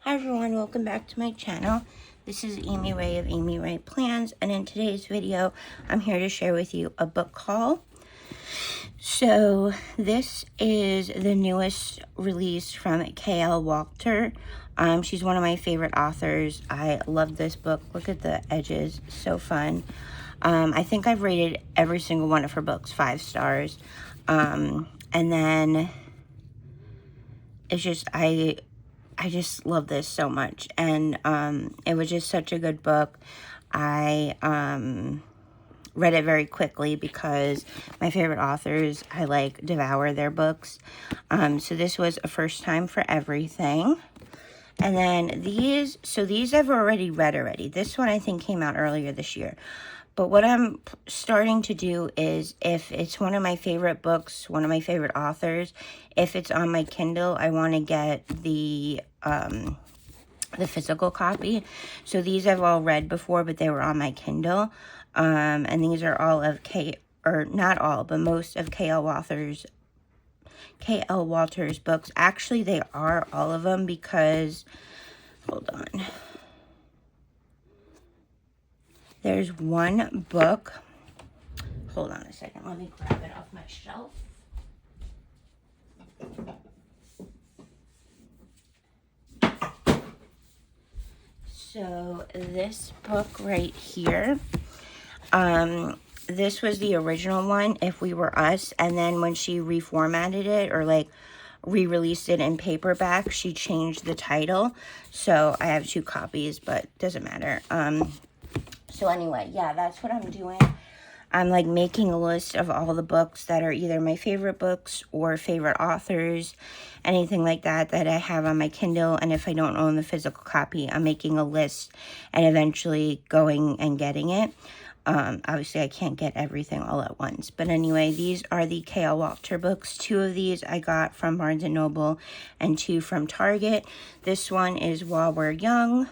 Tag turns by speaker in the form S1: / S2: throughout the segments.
S1: Hi everyone, welcome back to my channel. This is Amy Ray of Amy Ray Plans, and in today's video, I'm here to share with you a book haul. So this is the newest release from K.L. Walter. She's one of my favorite authors. I love this book. Look at the edges, so fun. I think I've rated every single one of her books 5 stars. And then it's just, I just love this so much, and it was just such a good book. I read it very quickly because my favorite authors, I like devour their books. So this was a first time for everything. And then these I've already read already. This one I think came out earlier this year. But what I'm starting to do is, if it's one of my favorite books, one of my favorite authors, if it's on my Kindle, I want to get the physical copy. So these I've all read before, but they were on my Kindle. And these are all of not all, but most of K.L. Walter's books. Actually, they are all of them because, hold on. There's one book. Hold on a second. Let me grab it off my shelf. So this book right here, this was the original one, If We Were Us, and then when she reformatted it, or like re-released it in paperback, she changed the title. So I have 2 copies, but doesn't matter. So anyway, yeah, that's what I'm doing. I'm like making a list of all the books that are either my favorite books or favorite authors, anything like that that I have on my Kindle. And if I don't own the physical copy, I'm making a list and eventually going and getting it. Obviously, I can't get everything all at once. But anyway, these are the K.L. Walter books. 2 of these I got from Barnes & Noble and 2 from Target. This one is While We're Young.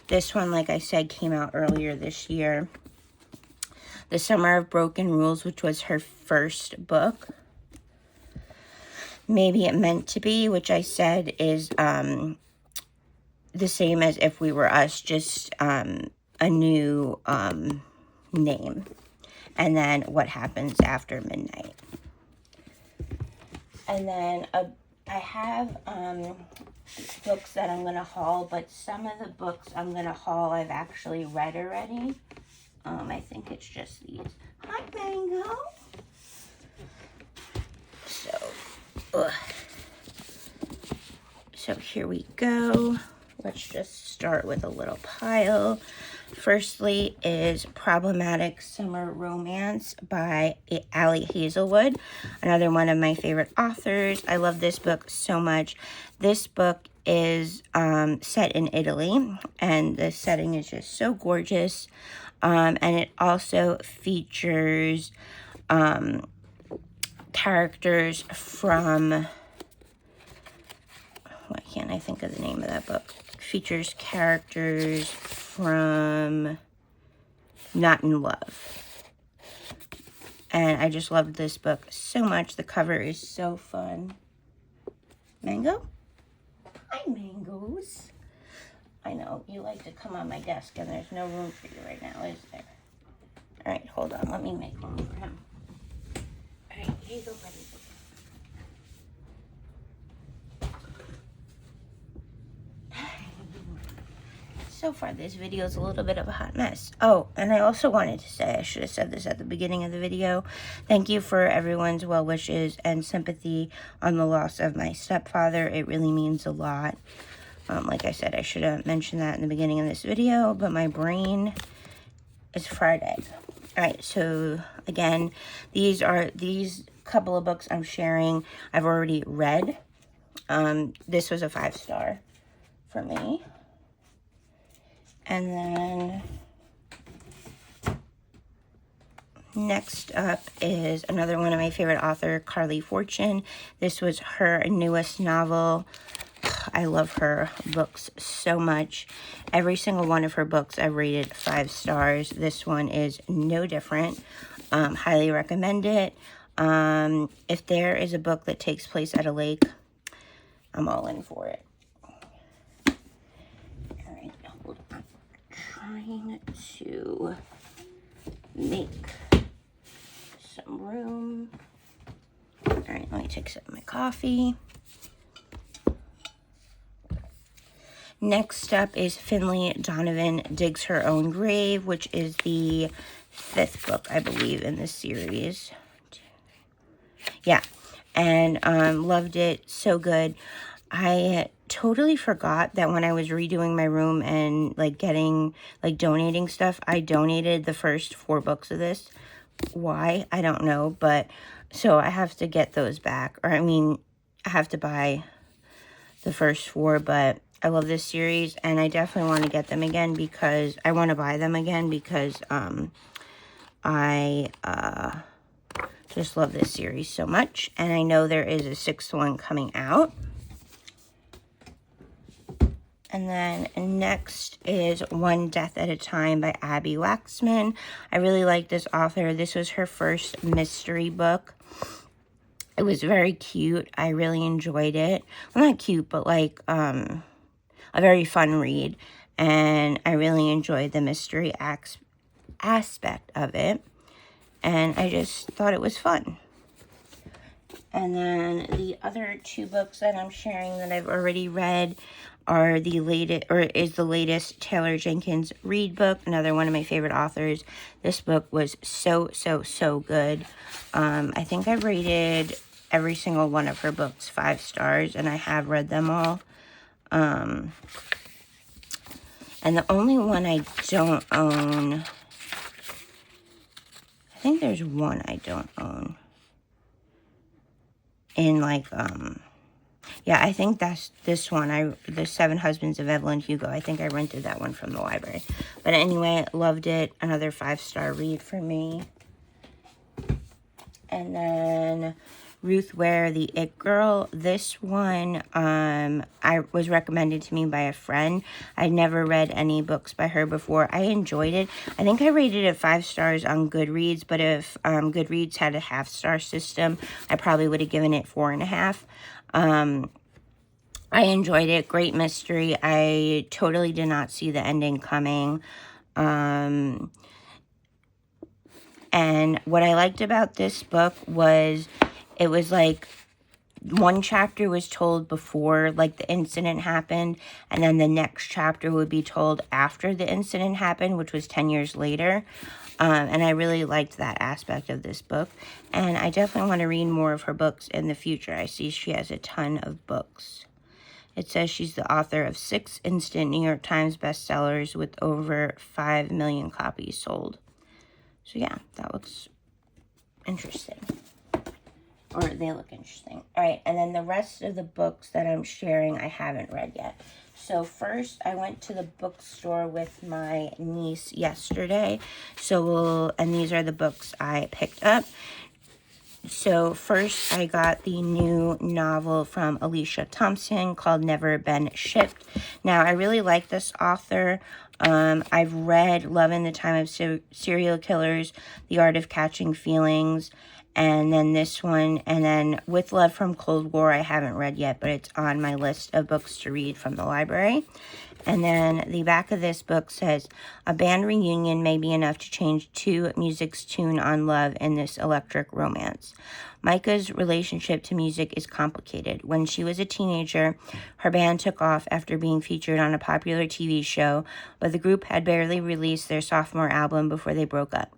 S1: This one, like I said, came out earlier this year. The Summer of Broken Rules, which was her first book. Maybe It Meant to Be, which I said is the same as If We Were Us, just a new name. And then What Happens After Midnight. And then I have books that I'm going to haul, but some of the books I'm going to haul I've actually read already. I think it's just these. Hi, Mango. So here we go. Let's just start with a little pile. Firstly is Problematic Summer Romance by Ali Hazelwood, another one of my favorite authors. I love this book so much. This book is set in Italy, and the setting is just so gorgeous. And it also features characters from, why can't I think of the name of that book? Features characters from Not in Love. And I just loved this book so much. The cover is so fun. Mango? Hi, Mangoes. I know, you like to come on my desk and there's no room for you right now, is there? All right, hold on. Let me make room for him. All right, here you go, buddy. So far, this video is a little bit of a hot mess. Oh, and I also wanted to say, I should have said this at the beginning of the video. Thank you for everyone's well wishes and sympathy on the loss of my stepfather. It really means a lot. Like I said, I should have mentioned that in the beginning of this video, but my brain is fried egg. All right, so again, these couple of books I'm sharing, I've already read. This was a 5-star for me. And then next up is another one of my favorite author, Carlea Fortune. This was her newest novel. I love her books so much. Every single one of her books I've rated 5 stars. This one is no different. Highly recommend it. If there is a book that takes place at a lake, I'm all in for it. trying to make some room. All right, let me take some of my coffee. Next up is Finley Donovan Digs Her Own Grave, which is the 5th book, I believe, in the series. Yeah, and loved it. So good. I totally forgot that when I was redoing my room and like donating stuff, I donated the first 4 books of this. Why? I don't know, but so I have to get those back. Or I mean, I have to buy the first 4, but I love this series and I definitely want to get them again because I want to buy them again because I just love this series so much. And I know there is a 6th one coming out. And then next is One Death at a Time by Abby Waxman. I really like this author. This was her first mystery book. It was very cute. I really enjoyed it. Well, not cute, but like a very fun read. And I really enjoyed the mystery aspect of it. And I just thought it was fun. And then the other 2 books that I'm sharing that I've already read are the latest Taylor Jenkins Reid book, another one of my favorite authors. This book was so good. I think I rated every single one of her books 5 stars, and I have read them all. And the only one I don't own, I think there's one I don't own. In like, yeah, I think that's this one. The 7 Husbands of Evelyn Hugo. I think I rented that one from the library. But anyway, loved it. Another 5-star read for me. And then Ruth Ware, The It Girl. This one I was recommended to me by a friend. I'd never read any books by her before. I enjoyed it. I think I rated it 5 stars on Goodreads, but if Goodreads had a half-star system, I probably would have given it 4.5. I enjoyed it. Great mystery. I totally did not see the ending coming. And what I liked about this book was it was like one chapter was told before like the incident happened, and then the next chapter would be told after the incident happened, which was 10 years later. And I really liked that aspect of this book. And I definitely want to read more of her books in the future. I see she has a ton of books. It says she's the author of 6 instant New York Times bestsellers with over 5 million copies sold. So yeah, that looks interesting. Or they look interesting. All right, and then the rest of the books that I'm sharing, I haven't read yet. So first, I went to the bookstore with my niece yesterday. And these are the books I picked up. So first, I got the new novel from Alicia Thompson called Never Been Shipped. Now, I really like this author. I've read Love in the Time of Serial Killers, The Art of Catching Feelings, and then this one, and then With Love from Cold War, I haven't read yet, but it's on my list of books to read from the library. And then the back of this book says, a band reunion may be enough to change music's tune on love in this electric romance. Micah's relationship to music is complicated. When she was a teenager, her band took off after being featured on a popular TV show, but the group had barely released their sophomore album before they broke up.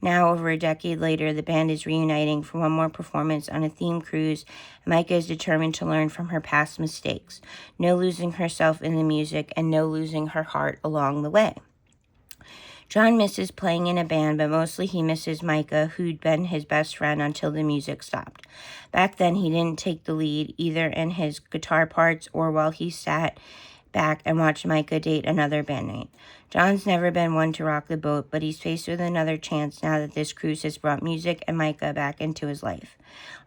S1: Now, over a decade later, the band is reuniting for one more performance on a theme cruise. Micah is determined to learn from her past mistakes. No losing herself in the music and no losing her heart along the way. John misses playing in a band, but mostly he misses Micah, who'd been his best friend until the music stopped. Back then, he didn't take the lead, either in his guitar parts or while he sat back and watched Micah date another bandmate. John's never been one to rock the boat, but he's faced with another chance now that this cruise has brought music and Micah back into his life.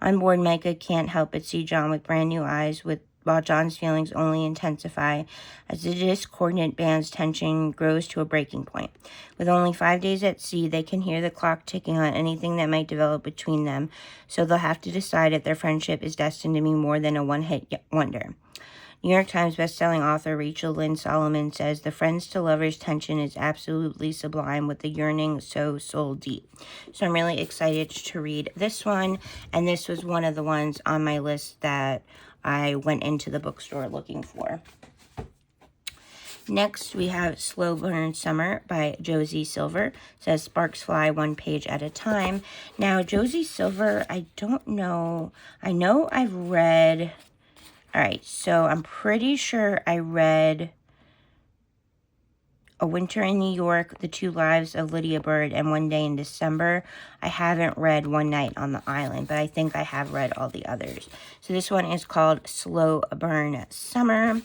S1: On board, Micah can't help but see John with brand new eyes, while John's feelings only intensify as the discordant band's tension grows to a breaking point. With only 5 days at sea, they can hear the clock ticking on anything that might develop between them, so they'll have to decide if their friendship is destined to be more than a one-hit wonder. New York Times bestselling author Rachel Lynn Solomon says the friends to lovers tension is absolutely sublime with the yearning so soul deep. So I'm really excited to read this one, and this was one of the ones on my list that I went into the bookstore looking for. Next, we have Slow Burn Summer by Josie Silver. It says sparks fly one page at a time. Now, Josie Silver, I don't know. I know I've read... All right, so I'm pretty sure I read A Winter in New York, The Two Lives of Lydia Bird, and One Day in December. I haven't read One Night on the Island, but I think I have read all the others. So this one is called Slow Burn Summer.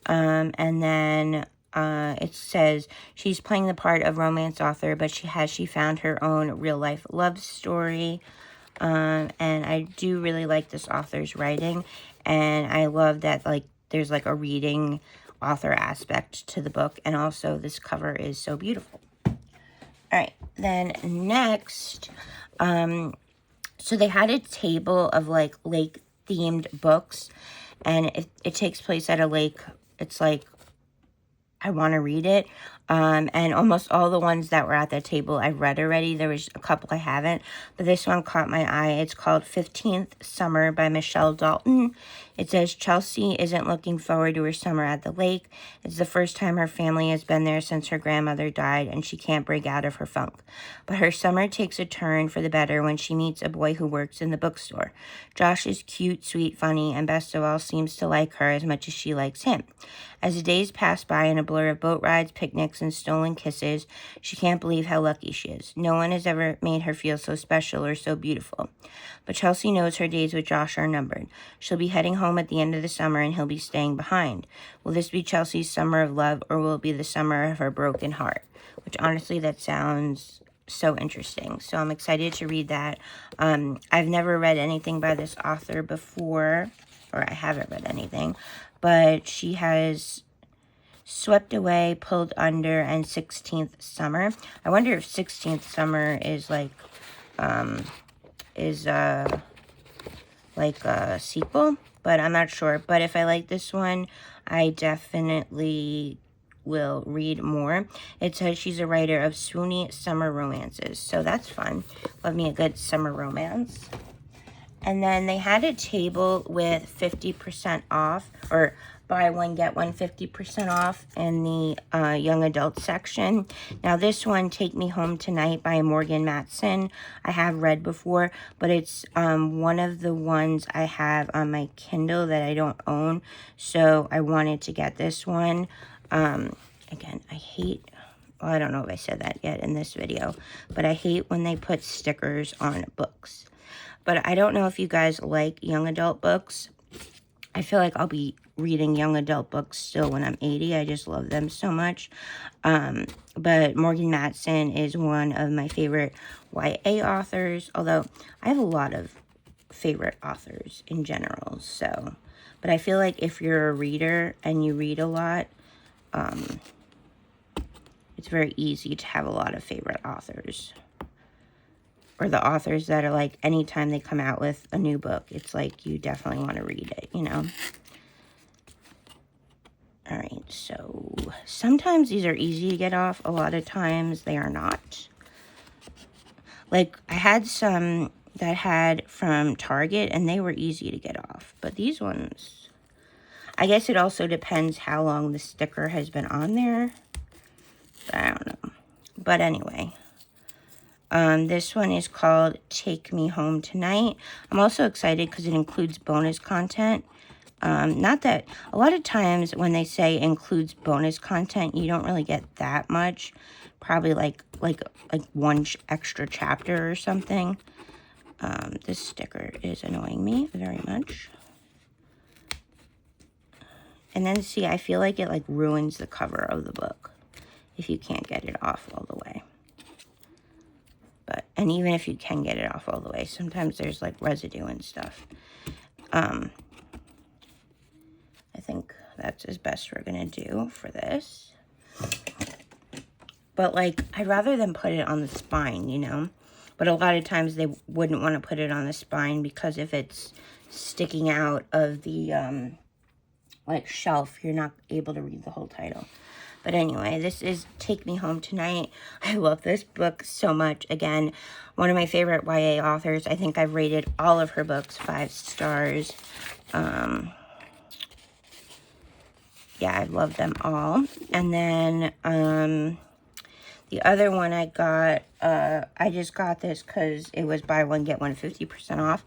S1: And then it says she's playing the part of romance author, but she found her own real life love story. And I do really like this author's writing, and I love that like there's like a reading author aspect to the book, and also this cover is so beautiful. All right, then next, so they had a table of like lake themed books, and it takes place at a lake. It's like, I want to read it. And almost all the ones that were at that table I've read already. There was a couple I haven't, but this one caught my eye. It's called 15th Summer by Michelle Dalton. It says Chelsea isn't looking forward to her summer at the lake. It's the first time her family has been there since her grandmother died, and she can't break out of her funk. But her summer takes a turn for the better when she meets a boy who works in the bookstore. Josh is cute, sweet, funny, and best of all seems to like her as much as she likes him. As the days pass by in a blur of boat rides, picnics, and stolen kisses, she can't believe how lucky she is. No one has ever made her feel so special or so beautiful. But Chelsea knows her days with Josh are numbered. She'll be heading home at the end of the summer, and he'll be staying behind. Will this be Chelsea's summer of love, or will it be the summer of her broken heart? Which, honestly, that sounds so interesting. So I'm excited to read that. I've never read anything by this author before, or I haven't read anything, but she has Swept Away, Pulled Under, and 16th Summer. I wonder if 16th Summer is like a sequel, but I'm not sure. But if I like this one, I definitely will read more. It says she's a writer of swoony summer romances, so that's fun. Love me a good summer romance. And then they had a table with 50% off, or buy one, get one 50% off in the young adult section. Now this one, Take Me Home Tonight by Morgan Matson, I have read before, but it's one of the ones I have on my Kindle that I don't own, so I wanted to get this one. Again, I hate, well, I don't know if I said that yet in this video, but I hate when they put stickers on books. But I don't know if you guys like young adult books. I feel like I'll be reading young adult books still when I'm 80. I just love them so much. But Morgan Matson is one of my favorite YA authors, although I have a lot of favorite authors in general. So, but I feel like if you're a reader and you read a lot, it's very easy to have a lot of favorite authors. Or the authors that are like, anytime they come out with a new book, it's like you definitely want to read it, you know? All right, so sometimes these are easy to get off. A lot of times they are not. Like, I had some that had from Target, and they were easy to get off. But these ones, I guess it also depends how long the sticker has been on there. I don't know. But anyway, this one is called Take Me Home Tonight. I'm also excited because it includes bonus content. Not that, a lot of times when they say includes bonus content, you don't really get that much. Probably like one extra chapter or something. This sticker is annoying me very much. And then, see, I feel like it like ruins the cover of the book if you can't get it off all the way. But, and even if you can get it off all the way, sometimes there's like residue and stuff. I think that's as best we're gonna do for this. But like, I'd rather than put it on the spine, you know? But a lot of times they wouldn't want to put it on the spine because if it's sticking out of the like shelf, you're not able to read the whole title. But anyway, this is Take Me Home Tonight. I love this book so much. Again, one of my favorite YA authors. I think I've rated all of her books 5 stars. Yeah, I love them all. And then the other one I got, I just got this because it was buy one, get one 50% off.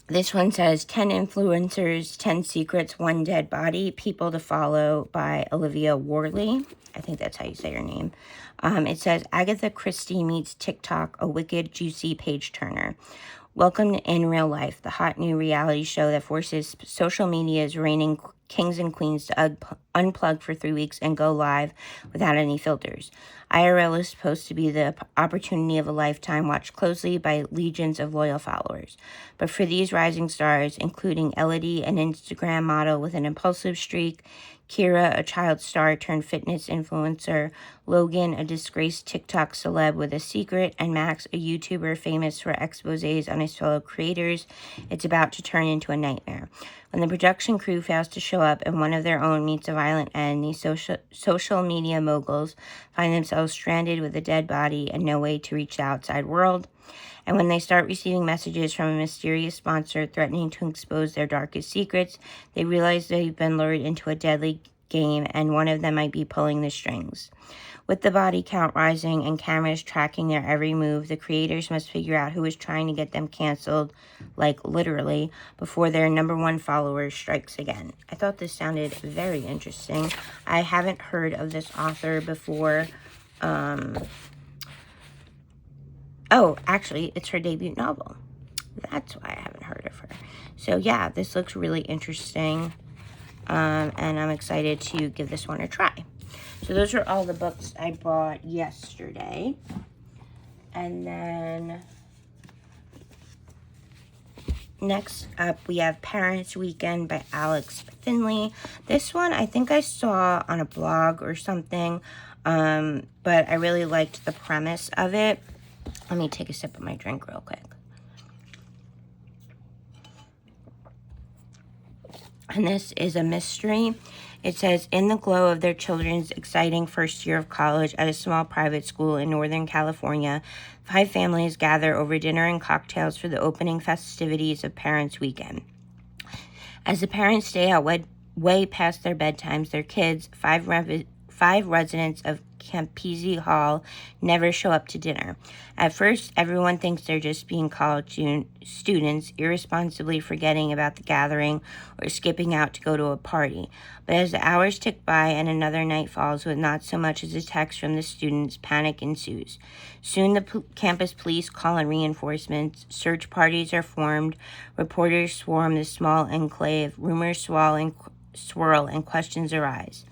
S1: This one says 10 Influencers, 10 Secrets, 1 Dead Body, People to Follow by Olivia Worley. I think that's how you say her name. It says Agatha Christie meets TikTok, a wicked, juicy page-turner. Welcome to In Real Life, the hot new reality show that forces social media's reigning kings and queens to unplug for 3 weeks and go live without any filters. IRL is supposed to be the opportunity of a lifetime, watched closely by legions of loyal followers. But for these rising stars, including Elodie, an Instagram model with an impulsive streak, Kira, a child star turned fitness influencer, Logan, a disgraced TikTok celeb with a secret, and Max, a YouTuber famous for exposés on his fellow creators, it's about to turn into a nightmare. When the production crew fails to show up and one of their own meets a violent end, these social media moguls find themselves stranded with a dead body and no way to reach the outside world. And when they start receiving messages from a mysterious sponsor threatening to expose their darkest secrets, they realize they've been lured into a deadly game and one of them might be pulling the strings. With the body count rising and cameras tracking their every move, the creators must figure out who is trying to get them canceled, like literally, before their #1 follower strikes again. I thought this sounded very interesting. I haven't heard of this author before. Oh, actually, it's her debut novel. That's why I haven't heard of her. So yeah, this looks really interesting. And I'm excited to give this one a try. So those are all the books I bought yesterday. And then next up, we have Parents' Weekend by Alex Finley. This one I think I saw on a blog or something, but I really liked the premise of it. Let me take a sip of my drink real quick. And this is a mystery. It says, in the glow of their children's exciting first year of college at a small private school in Northern California, 5 families gather over dinner and cocktails for the opening festivities of Parents' Weekend. As the parents stay out way past their bedtimes, their kids, 5 residents of Campisi Hall, never show up to dinner. At first, everyone thinks they're just being college students, irresponsibly forgetting about the gathering or skipping out to go to a party. But as the hours tick by and another night falls with not so much as a text from the students, panic ensues. Soon the campus police call in reinforcements, search parties are formed, reporters swarm the small enclave, rumors swirl and questions arise.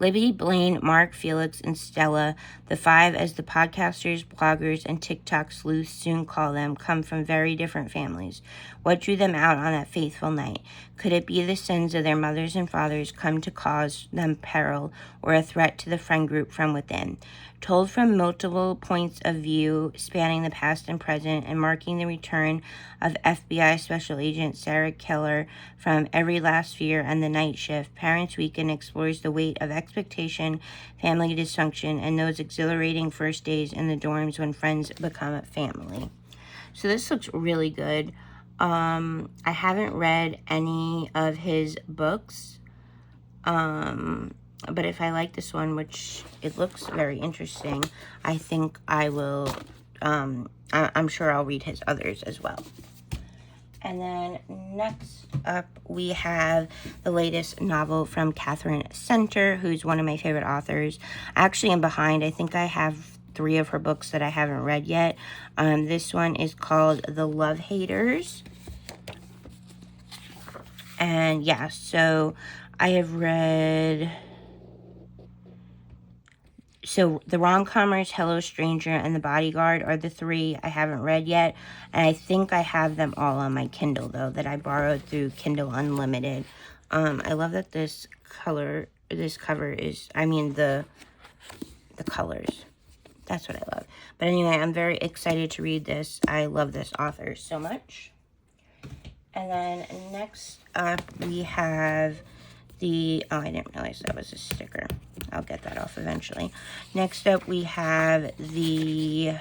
S1: Libby, Blaine, Mark, Felix, and Stella, the 5, as the podcasters, bloggers, and TikTok sleuths soon call them, come from very different families. What drew them out on that faithful night? Could it be the sins of their mothers and fathers come to cause them peril, or a threat to the friend group from within? Told from multiple points of view, spanning the past and present, and marking the return of FBI Special Agent Sarah Keller from Every Last Fear and The Night Shift, Parents' Weekend explores the weight of expectation, family dysfunction, and those exhilarating first days in the dorms when friends become a family. So this looks really good. I haven't read any of his books. But if I like this one, which it looks very interesting, I think I will, I'm sure I'll read his others as well. And then next up, we have the latest novel from Catherine Center, who's one of my favorite authors. I actually am behind. I think I have 3 of her books that I haven't read yet. This one is called The Love Haters. And yeah, so I have read... So the Rom-Commers, Hello Stranger, and The Bodyguard are the 3 I haven't read yet. And I think I have them all on my Kindle, though, that I borrowed through Kindle Unlimited. I love that this cover is, the colors. That's what I love. But anyway, I'm very excited to read this. I love this author so much. And then next up we have the, oh, I didn't realize that was a sticker. I'll get that off eventually. Next up we have this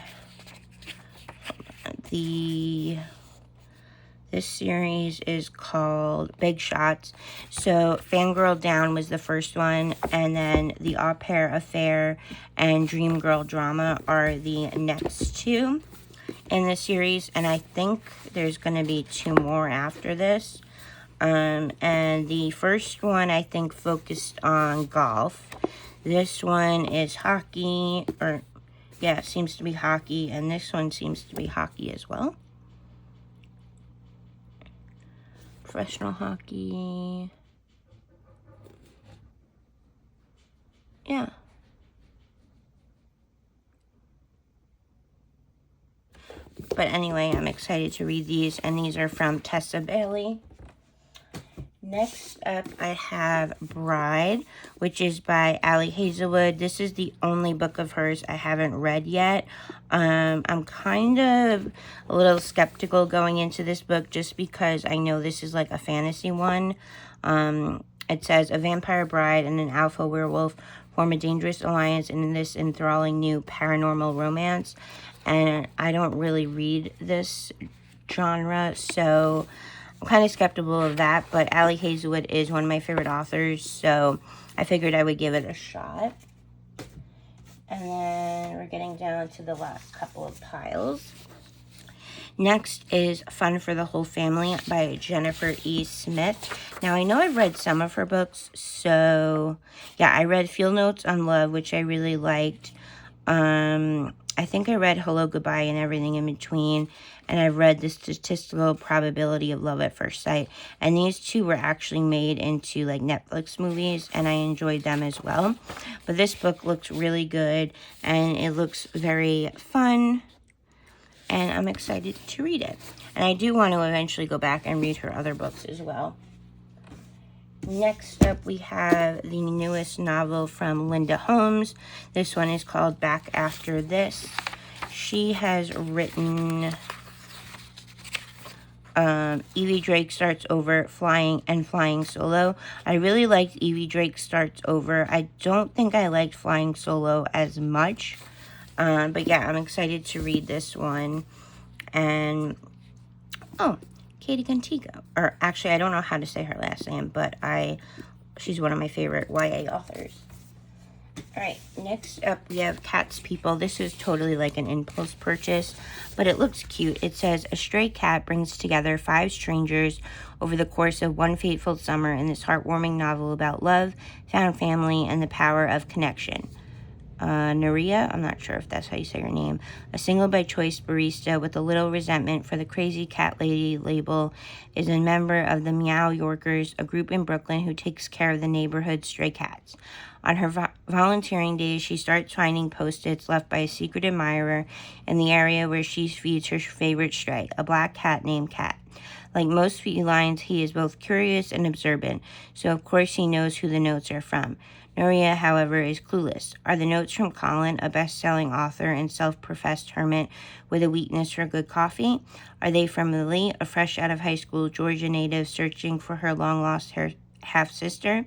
S1: series is called Big Shots. So Fangirl Down was the first one, and then the Au Pair Affair and Dream Girl Drama are the next two in the series, and I think there's going to be 2 more after this. And the first one I think focused on golf. This one is hockey, or yeah, it seems to be hockey, and this one seems to be hockey as well. Professional hockey. Yeah. But anyway, I'm excited to read these, and these are from Tessa Bailey. Next up, I have Bride, which is by Allie Hazelwood. This is the only book of hers I haven't read yet. I'm kind of a little skeptical going into this book just because I know this is like a fantasy one. It says, a vampire bride and an alpha werewolf form a dangerous alliance in this enthralling new paranormal romance. And I don't really read this genre, so I'm kind of skeptical of that, but Allie Hazelwood is one of my favorite authors, so I figured I would give it a shot. And then we're getting down to the last couple of piles. Next is Fun for the Whole Family by Jennifer E. Smith. Now, I know I've read some of her books, so yeah, I read Field Notes on Love, which I really liked. I think I read Hello, Goodbye, and Everything in Between, and I've read The Statistical Probability of Love at First Sight, and these two were actually made into like Netflix movies, and I enjoyed them as well. But this book looks really good, and it looks very fun, and I'm excited to read it. And I do want to eventually go back and read her other books as well. Next up, we have the newest novel from Linda Holmes. This one is called Back After This. She has written Evie Drake Starts Over, Flying Solo. I really liked Evie Drake Starts Over. I don't think I liked Flying Solo as much. But yeah, I'm excited to read this one. And, oh, Katie Contigo, or actually I don't know how to say her last name, but she's one of my favorite YA authors. Alright, next up we have Cat's People. This is totally like an impulse purchase, but it looks cute. It says, a stray cat brings together 5 strangers over the course of one fateful summer in this heartwarming novel about love, found family, and the power of connection. Naria, I'm not sure if that's how you say her name, a single-by-choice barista with a little resentment for the crazy cat lady label, is a member of the Meow Yorkers, a group in Brooklyn who takes care of the neighborhood's stray cats. On her volunteering days, she starts finding post-its left by a secret admirer in the area where she feeds her favorite stray, a black cat named Cat. Like most felines, he is both curious and observant, so of course he knows who the notes are from. Nuria, however, is clueless. Are the notes from Colin, a best-selling author and self-professed hermit with a weakness for good coffee? Are they from Lily, a fresh-out-of-high-school Georgia native searching for her long-lost half-sister?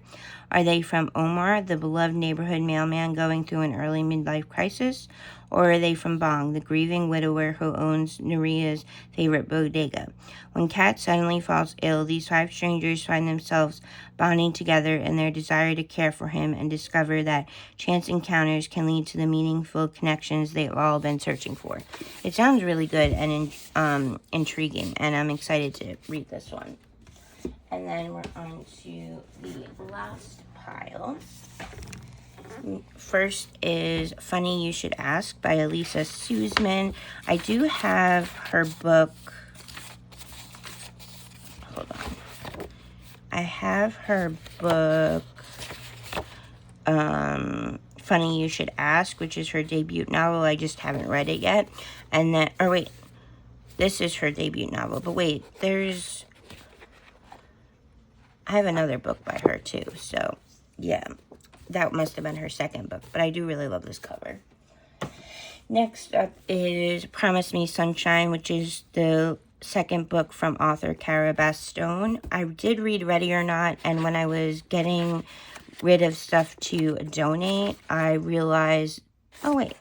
S1: Are they from Omar, the beloved neighborhood mailman going through an early midlife crisis? Or are they from Bong, the grieving widower who owns Nuria's favorite bodega? When Kat suddenly falls ill, these 5 strangers find themselves bonding together in their desire to care for him and discover that chance encounters can lead to the meaningful connections they've all been searching for. It sounds really good and intriguing, and I'm excited to read this one. And then we're on to the last pile. First is Funny You Should Ask by Elisa Sussman. I do have her book. Hold on. I have her book, Funny You Should Ask, which is her debut novel. I just haven't read it yet. And then, or wait, this is her debut novel. But wait, I have another book by her too. So, yeah. That must have been her second book, but I do really love this cover. Next up is Promise Me Sunshine, which is the second book from author Carlea Stone. I did read Ready or Not, and when I was getting rid of stuff to donate, I realized, oh wait,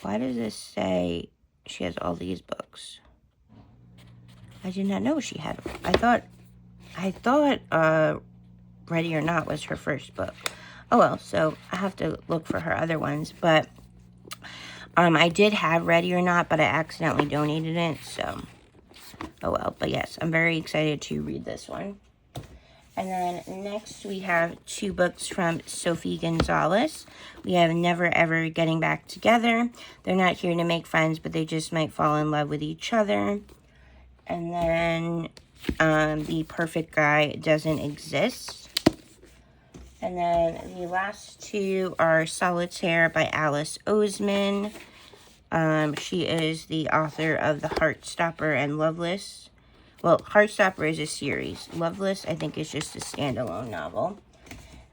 S1: why does this say she has all these books? I did not know she had. I thought Ready or Not was her first book. Oh well, so I have to look for her other ones, but I did have Ready or Not, but I accidentally donated it, so oh well. But yes, I'm very excited to read this one. And then next we have 2 books from Sophie Gonzalez. We have Never Ever Getting Back Together. They're not here to make friends, but they just might fall in love with each other. And then The Perfect Guy Doesn't Exist. And then the last 2 are Solitaire by Alice Oseman. She is the author of The Heartstopper and Loveless. Well, Heartstopper is a series. Loveless, I think, is just a standalone novel.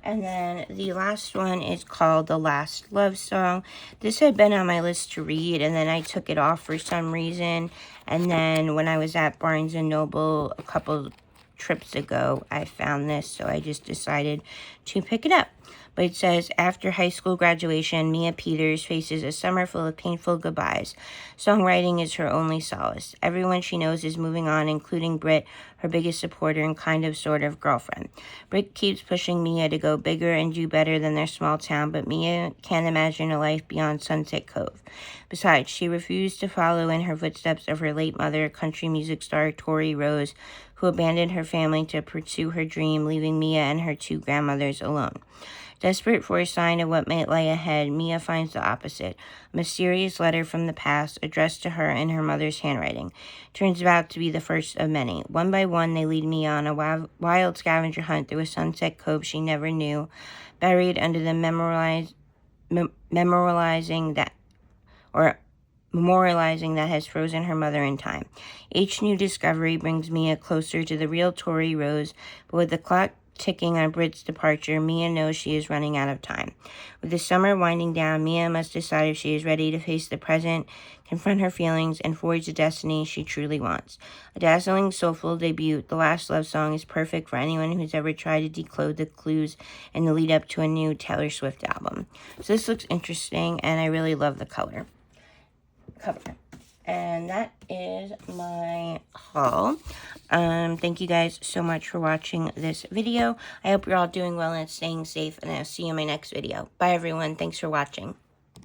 S1: And then the last one is called The Last Love Song. This had been on my list to read, and then I took it off for some reason. And then when I was at Barnes & Noble a couple trips ago, I found this, so I just decided to pick it up. But it says, after high school graduation, Mia Peters faces a summer full of painful goodbyes. Songwriting is her only solace. Everyone she knows is moving on, including Britt, her biggest supporter and kind of sort of girlfriend. Britt keeps pushing Mia to go bigger and do better than their small town, but Mia can't imagine a life beyond Sunset Cove. Besides, she refused to follow in her footsteps of her late mother, country music star Tori Rose, who abandoned her family to pursue her dream, leaving Mia and her 2 grandmothers alone. Desperate for a sign of what might lie ahead, Mia finds the opposite. A mysterious letter from the past, addressed to her in her mother's handwriting, turns out to be the first of many. One by one, they lead Mia on a wild scavenger hunt through a Sunset Cove she never knew, buried under the memorializing that has frozen her mother in time. Each new discovery brings Mia closer to the real Tori Rose, but with the clock ticking on Britt's departure, Mia knows she is running out of time. With the summer winding down, Mia must decide if she is ready to face the present, confront her feelings, and forge the destiny she truly wants. A dazzling, soulful debut, The Last Love Song is perfect for anyone who's ever tried to decode the clues in the lead up to a new Taylor Swift album. So this looks interesting, and I really love the cover. And that is my haul. Thank you guys so much for watching this video. I hope you're all doing well and staying safe, and I'll see you in my next video. Bye, everyone. Thanks for watching.